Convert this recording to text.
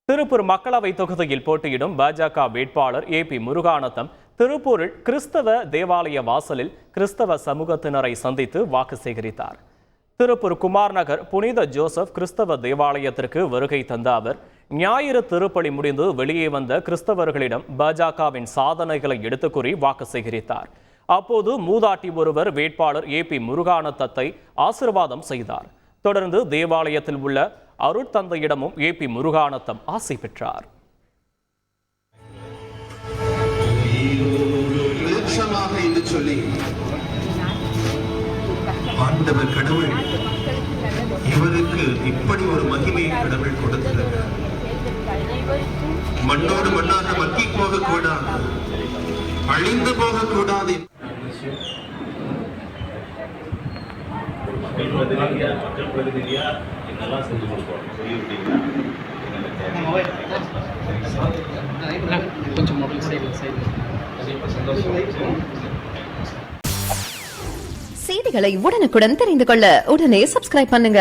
திருப்பூர் மக்களவை தொகுதியில் போட்டியிடும் பாஜக வேட்பாளர் ஏபி முருகானந்தம் திருப்பூரில் கிறிஸ்தவ தேவாலய வாசலில் கிறிஸ்தவ சமூகத்தினரை சந்தித்து வாக்கு சேகரித்தார். திருப்பூர் குமார் நகர் புனித ஜோசப் கிறிஸ்தவ தேவாலயத்திற்கு வருகை தந்த அவர் ஞாயிறு திருப்பலி முடிந்து வெளியே வந்த கிறிஸ்தவர்களிடம் பாஜகவின் சாதனைகளை எடுத்துக் கூறி வாக்கு சேகரித்தார். அப்போது மூதாட்டி ஒருவர் வேட்பாளர் ஏபி முருகானந்தத்தை ஆசீர்வாதம் செய்தார். தொடர்ந்து தேவாலயத்தில் உள்ள அருட்தந்தையிடமும் ஏபி முருகானந்தம் ஆசி பெற்றார். ஆண்டவர் கடவுள் இவருக்கு இப்படி ஒரு மகிமையை கடவுள் கொடுத்திருக்கிறார். மண்ணோடு மண்ணாக மக்கி போகக்கூடாது, அழிந்து போகக்கூடாது. செய்திகளை உடனுக்குடன் தெரிந்து கொள்ள உடனே சப்ஸ்கிரைப் பண்ணுங்க.